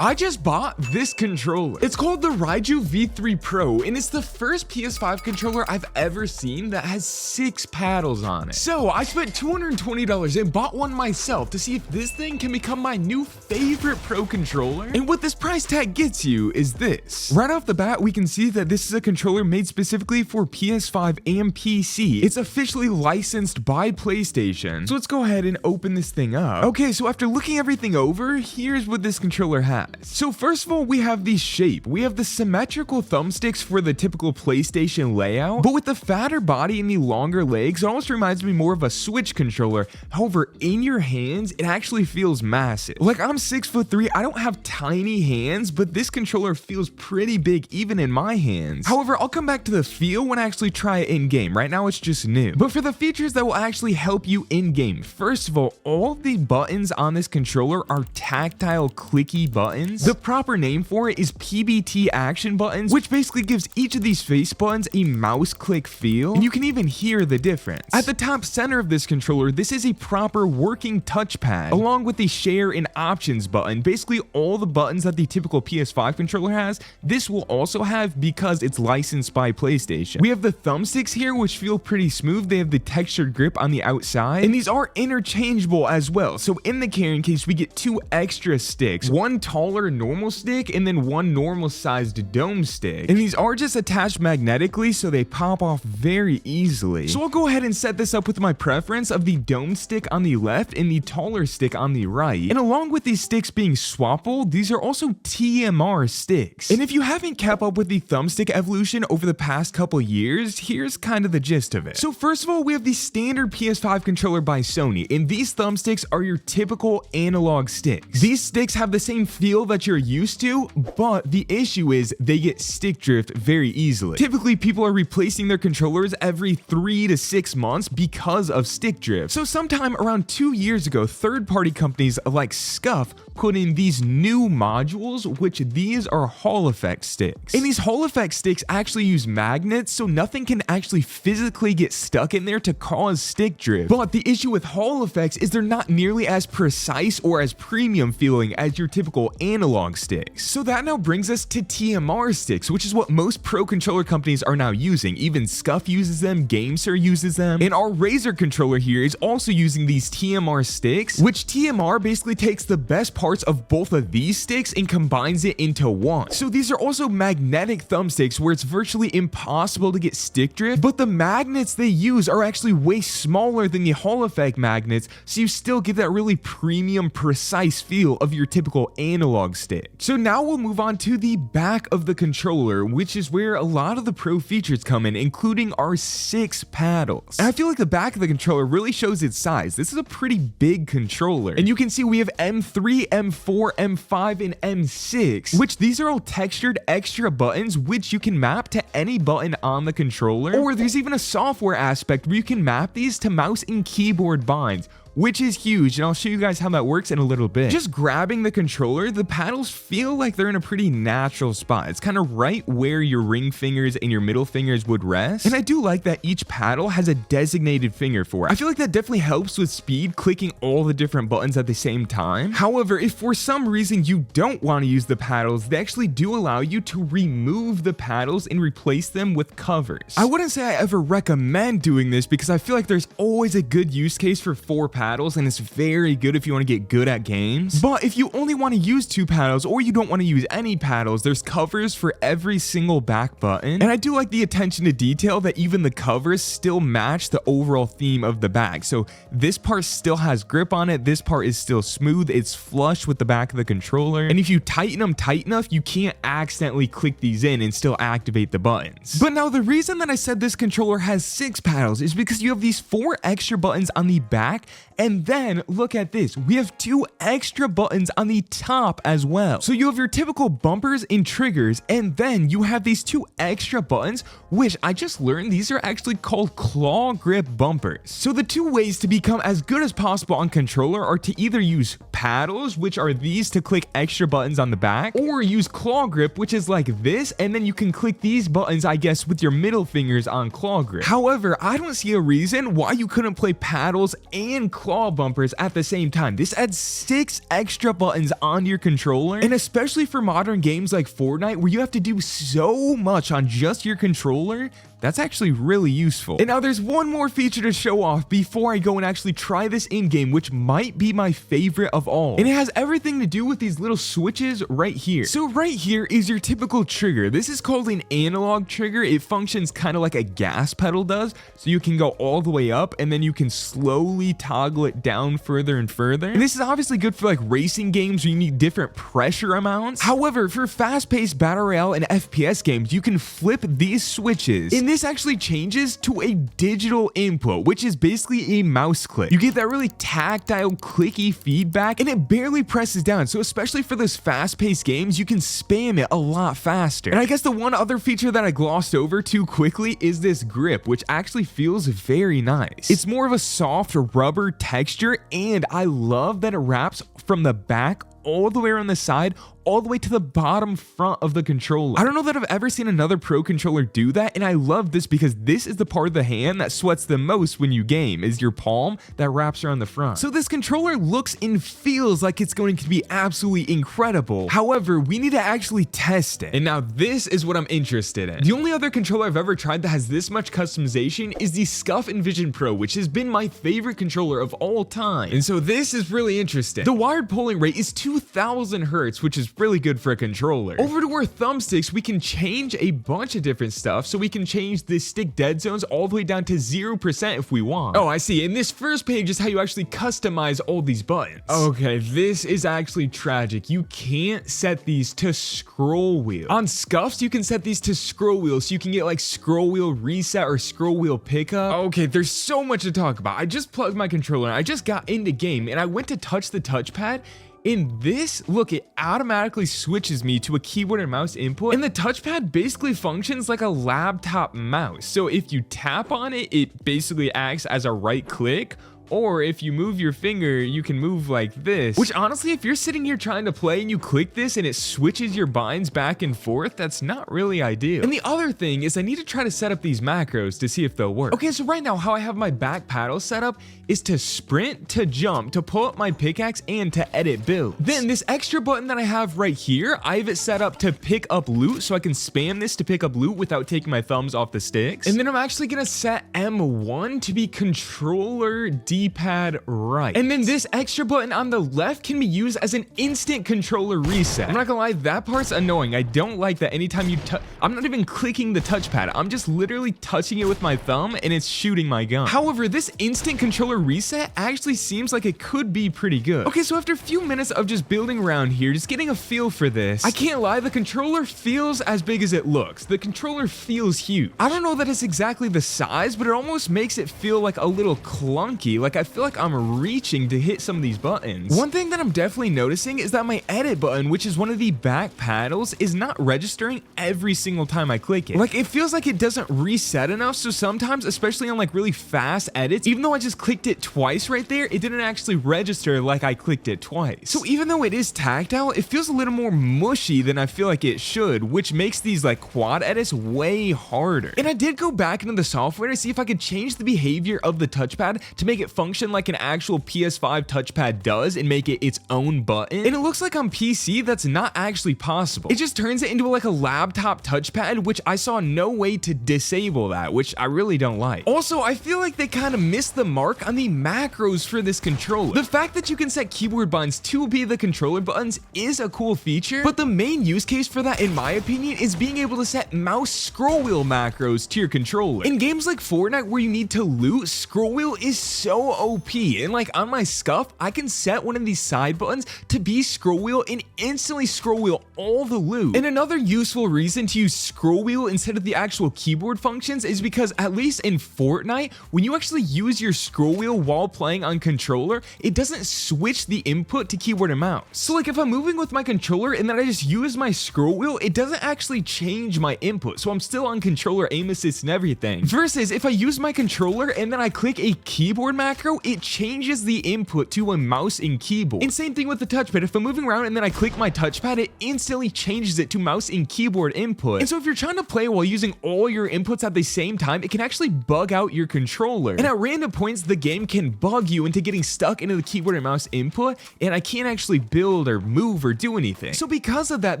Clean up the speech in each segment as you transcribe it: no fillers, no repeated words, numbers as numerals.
I just bought this controller. It's called the Raiju V3 Pro, and it's the first PS5 controller I've ever seen that has 6 paddles on it. So I spent $220 and bought one myself to see if this thing can become my new favorite Pro controller. And what this price tag gets you is this. Right off the bat, we can see that this is a controller made specifically for PS5 and PC. It's officially licensed by PlayStation. So let's go ahead and open this thing up. Okay, so after looking everything over, here's what this controller has. So first of all, we have the shape. We have the symmetrical thumbsticks for the typical PlayStation layout, but with the fatter body and the longer legs, it almost reminds me more of a Switch controller. However, in your hands, it actually feels massive. Like, I'm 6'3", I don't have tiny hands, but this controller feels pretty big even in my hands. However, I'll come back to the feel when I actually try it in game. Right now, it's just new. But for the features that will actually help you in game, first of all the buttons on this controller are tactile clicky buttons. The proper name for it is PBT action buttons, which basically gives each of these face buttons a mouse click feel, and you can even hear the difference. At the top center of this controller, this is a proper working touchpad, along with the share and options button. Basically all the buttons that the typical PS5 controller has, this will also have because it's licensed by PlayStation. We have the thumbsticks here, which feel pretty smooth. They have the textured grip on the outside, and these are interchangeable as well. So in the carrying case, we get 2 extra sticks, one taller normal stick and then one normal sized dome stick, and these are just attached magnetically, so they pop off very easily. So I'll go ahead and set this up with my preference of the dome stick on the left and the taller stick on the right. And along with these sticks being swappable, these are also TMR sticks. And if you haven't kept up with the thumbstick evolution over the past couple years, here's kind of the gist of it. So first of all, we have the standard PS5 controller by Sony, and these thumbsticks are your typical analog sticks. These sticks have the same feel that you're used to, but the issue is they get stick drift very easily. Typically, people are replacing their controllers every 3 to 6 months because of stick drift. So sometime around 2 years ago, third-party companies like Scuf put in these new modules, which these are Hall effect sticks. And these Hall effect sticks actually use magnets, so nothing can actually physically get stuck in there to cause stick drift. But the issue with Hall effects is they're not nearly as precise or as premium feeling as your typical analog sticks. So that now brings us to TMR sticks, which is what most Pro controller companies are now using. Even Scuf uses them, GameSir uses them, and our Razer controller here is also using these TMR sticks, which TMR basically takes the best parts of both of these sticks and combines it into one. So these are also magnetic thumbsticks where it's virtually impossible to get stick drift, but the magnets they use are actually way smaller than the Hall effect magnets, so you still get that really premium, precise feel of your typical analog stick. So now we'll move on to the back of the controller, which is where a lot of the Pro features come in, including our 6 paddles. And I feel like the back of the controller really shows its size. This is a pretty big controller, and you can see we have M3, M4, M5, and M6, which these are all textured extra buttons, which you can map to any button on the controller, or there's even a software aspect where you can map these to mouse and keyboard binds, which is huge, and I'll show you guys how that works in a little bit. Just grabbing the controller, the paddles feel like they're in a pretty natural spot. It's kind of right where your ring fingers and your middle fingers would rest, and I do like that each paddle has a designated finger for it. I feel like that definitely helps with speed, clicking all the different buttons at the same time. However, if for some reason you don't want to use the paddles, they actually do allow you to remove the paddles and replace them with covers. I wouldn't say I ever recommend doing this because I feel like there's always a good use case for 4 paddles, and it's very good if you want to get good at games. But if you only want to use 2 paddles, or you don't want to use any paddles, there's covers for every single back button. And I do like the attention to detail that even the covers still match the overall theme of the bag. So this part still has grip on it, this part is still smooth, it's flush with the back of the controller, and if you tighten them tight enough, you can't accidentally click these in and still activate the buttons. But now the reason that I said this controller has 6 paddles is because you have these 4 extra buttons on the back, and then look at this, we have 2 extra buttons on the top as well. So you have your typical bumpers and triggers, and then you have these 2 extra buttons, which I just learned these are actually called claw grip bumpers. So the 2 ways to become as good as possible on controller are to either use paddles, which are these to click extra buttons on the back, or use claw grip, which is like this, and then you can click these buttons, I guess, with your middle fingers on claw grip. However, I don't see a reason why you couldn't play paddles and claw claw bumpers at the same time. This adds 6 extra buttons on your controller, and especially for modern games like Fortnite where you have to do so much on just your controller, that's actually really useful. And now there's one more feature to show off before I go and actually try this in-game, which might be my favorite of all. And it has everything to do with these little switches right here. So right here is your typical trigger. This is called an analog trigger. It functions kind of like a gas pedal does. So you can go all the way up and then you can slowly toggle it down further and further. And this is obviously good for like racing games where you need different pressure amounts. However, for fast-paced battle royale and FPS games, you can flip these switches. And this actually changes to a digital input, which is basically a mouse click. You get that really tactile, clicky feedback, and it barely presses down. So especially for those fast-paced games, you can spam it a lot faster. And I guess the one other feature that I glossed over too quickly is this grip, which actually feels very nice. It's more of a soft rubber texture, and I love that it wraps from the back all the way around the side, all the way to the bottom front of the controller. I don't know that I've ever seen another Pro controller do that, and I love this because this is the part of the hand that sweats the most when you game, is your palm that wraps around the front. So this controller looks and feels like it's going to be absolutely incredible. However, we need to actually test it. And now this is what I'm interested in. The only other controller I've ever tried that has this much customization is the scuf Envision Pro, which has been my favorite controller of all time. And so this is really interesting. The wired polling rate is 2000 hertz, which is really good for a controller. Over to our thumbsticks, we can change a bunch of different stuff. So we can change the stick dead zones all the way down to 0% if we want. Oh, I see. And this first page is how you actually customize all these buttons. Okay, this is actually tragic. You can't set these to scroll wheel. On scufs, you can set these to scroll wheel, so you can get like scroll wheel reset or scroll wheel pickup. Okay, there's so much to talk about. I just plugged my controller, I just got into game, and I went to touch the touchpad. In this, look, it automatically switches me to a keyboard and mouse input, and the touchpad basically functions like a laptop mouse. So if you tap on it, it basically acts as a right click. Or if you move your finger, you can move like this, which honestly, if you're sitting here trying to play and you click this and it switches your binds back and forth, that's not really ideal. And the other thing is I need to try to set up these macros to see if they'll work. Okay, so right now how I have my back paddle set up is to sprint, to jump, to pull up my pickaxe, and to edit builds. Then this extra button that I have right here, I have it set up to pick up loot, so I can spam this to pick up loot without taking my thumbs off the sticks. And then I'm actually gonna set M1 to be controller D-pad right. And then this extra button on the left can be used as an instant controller reset. I'm not gonna lie, that part's annoying. I don't like that anytime you I'm not even clicking the touchpad. I'm just literally touching it with my thumb and it's shooting my gun. However, this instant controller reset actually seems like it could be pretty good. Okay, so after a few minutes of just building around here, just getting a feel for this, I can't lie, the controller feels as big as it looks. The controller feels huge. I don't know that it's exactly the size, but it almost makes it feel like a little clunky. Like I feel like I'm reaching to hit some of these buttons. One thing that I'm definitely noticing is that my edit button, which is one of the back paddles, is not registering every single time I click it. Like it feels like it doesn't reset enough, so sometimes, especially on like really fast edits, even though I just clicked it twice right there, it didn't actually register like I clicked it twice. So even though it is tactile, it feels a little more mushy than I feel like it should, which makes these like quad edits way harder. And I did go back into the software to see if I could change the behavior of the touchpad to make it function like an actual PS5 touchpad does and make it its own button. And it looks like on PC that's not actually possible. It just turns it into like a laptop touchpad, which I saw no way to disable that, which I really don't like. Also, I feel like they kind of missed the mark on the macros for this controller. The fact that you can set keyboard buttons to be the controller buttons is a cool feature, but the main use case for that, in my opinion, is being able to set mouse scroll wheel macros to your controller. In games like Fortnite where you need to loot, scroll wheel is so OP, and like on my scuf, I can set one of these side buttons to be scroll wheel and instantly scroll wheel all the loot. And another useful reason to use scroll wheel instead of the actual keyboard functions is because at least in Fortnite, when you actually use your scroll wheel while playing on controller, it doesn't switch the input to keyboard and mouse. So like if I'm moving with my controller and then I just use my scroll wheel, it doesn't actually change my input. So I'm still on controller aim assist and everything. Versus if I use my controller and then I click a keyboard macro macro, it changes the input to a mouse and keyboard. And same thing with the touchpad. If I'm moving around and then I click my touchpad, it instantly changes it to mouse and keyboard input. And so if you're trying to play while using all your inputs at the same time, it can actually bug out your controller. And at random points, the game can bug you into getting stuck into the keyboard and mouse input, and I can't actually build or move or do anything. So because of that,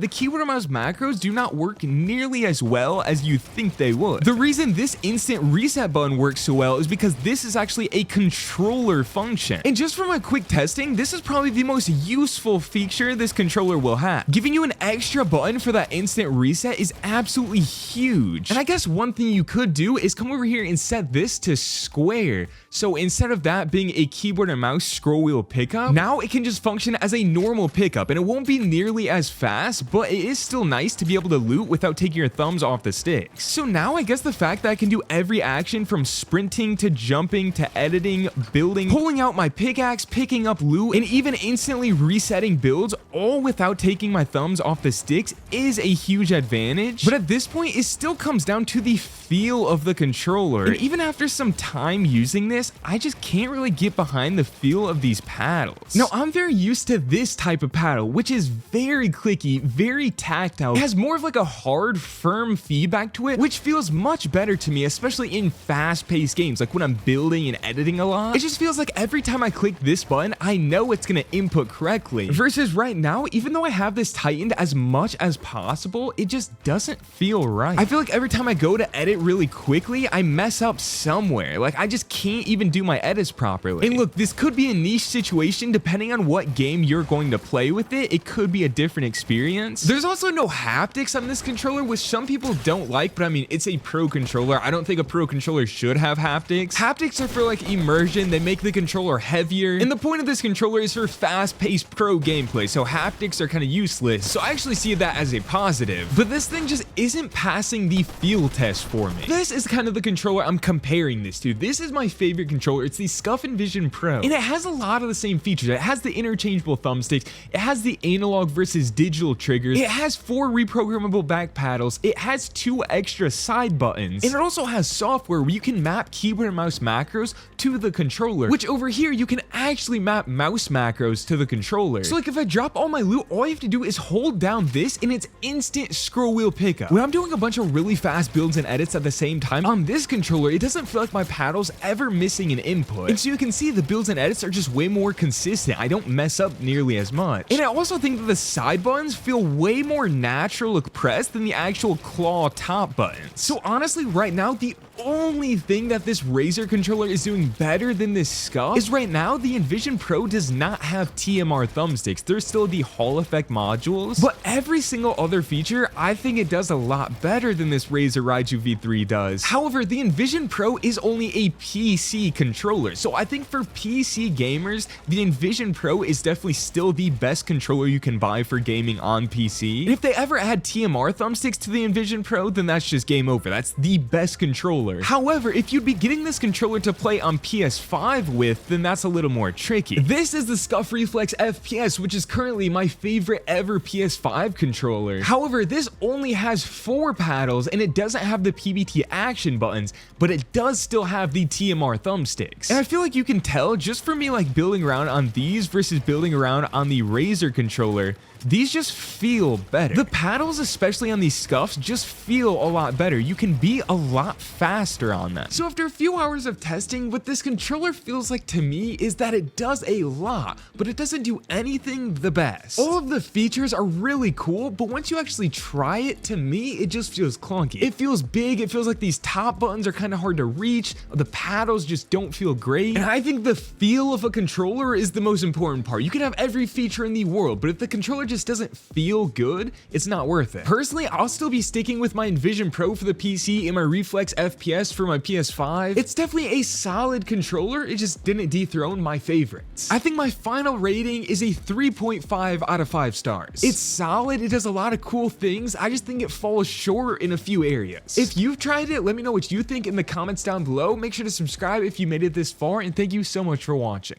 the keyboard and mouse macros do not work nearly as well as you think they would. The reason this instant reset button works so well is because this is actually a controller function. And just from my quick testing, this is probably the most useful feature this controller will have. Giving you an extra button for that instant reset is absolutely huge. And I guess one thing you could do is come over here and set this to square. So instead of that being a keyboard and mouse scroll wheel pickup, now it can just function as a normal pickup, and it won't be nearly as fast, but it is still nice to be able to loot without taking your thumbs off the sticks. So now I guess the fact that I can do every action from sprinting to jumping to editing, building, pulling out my pickaxe, picking up loot, and even instantly resetting builds all without taking my thumbs off the sticks is a huge advantage. But at this point, it still comes down to the feel of the controller. And even after some time using this, I just can't really get behind the feel of these paddles. Now, I'm very used to this type of paddle, which is very clicky, very tactile. It has more of like a hard, firm feedback to it, which feels much better to me, especially in fast-paced games, like when I'm building and editing a lot. It just feels like every time I click this button, I know it's gonna input correctly. Versus right now, even though I have this tightened as much as possible, it just doesn't feel right. I feel like every time I go to edit really quickly, I mess up somewhere. Like I just can't even do my edits properly. And look, this could be a niche situation depending on what game you're going to play with it. It could be a different experience. There's also no haptics on this controller, which some people don't like, but I mean, it's a pro controller. I don't think a pro controller should have haptics. Haptics are for like immersion. They make the controller heavier. And the point of this controller is for fast-paced pro gameplay, so haptics are kind of useless. So I actually see that as a positive. But this thing just isn't passing the feel test for me. This is kind of the controller I'm comparing this to. This is my favorite controller. It's the scuf Vision Pro. And it has a lot of the same features. It has the interchangeable thumbsticks. It has the analog versus digital triggers. It has 4 reprogrammable back paddles. It has 2 extra side buttons. And it also has software where you can map keyboard and mouse macros to the controller, which over here you can actually map mouse macros to the controller. So like if I drop all my loot, all I have to do is hold down this and it's instant scroll wheel pickup. When I'm doing a bunch of really fast builds and edits at the same time on this controller, it doesn't feel like my paddle's ever missing an input. And so you can see the builds and edits are just way more consistent. I don't mess up nearly as much. And I also think that the side buttons feel way more natural to press than the actual claw top buttons. So honestly, right now, the only thing that this Razer controller is doing better than this scuf is right now the Envision Pro does not have TMR thumbsticks. There's still the Hall effect modules, but every single other feature, I think it does a lot better than this Razer Raiju V3 does. However, the Envision Pro is only a PC controller, so I think for PC gamers, the Envision Pro is definitely still the best controller you can buy for gaming on PC. And if they ever add TMR thumbsticks to the Envision Pro, then that's just game over. That's the best controller. However, if you'd be getting this controller to play on PS5 with, then that's a little more tricky. This is the Scuf Reflex FPS, which is currently my favorite ever PS5 controller. However, this only has 4 paddles and it doesn't have the PBT action buttons, but it does still have the TMR thumbsticks. And I feel like you can tell just from me like building around on these versus building around on the Razer controller, these just feel better. The paddles, especially on these scufs, just feel a lot better. You can be a lot faster on them. So after a few hours of testing, what this controller feels like to me is that it does a lot, but it doesn't do anything the best. All of the features are really cool, but once you actually try it, to me, it just feels clunky. It feels big. It feels like these top buttons are kind of hard to reach. The paddles just don't feel great. And I think the feel of a controller is the most important part. You can have every feature in the world, but if the controller just doesn't feel good, it's not worth it. Personally, I'll still be sticking with my Envision Pro for the PC and my Reflex FPS for my PS5. It's definitely a solid controller, it just didn't dethrone my favorites. I think my final rating is a 3.5 out of 5 stars. It's solid, it does a lot of cool things, I just think it falls short in a few areas. If you've tried it, let me know what you think in the comments down below. Make sure to subscribe if you made it this far, and thank you so much for watching.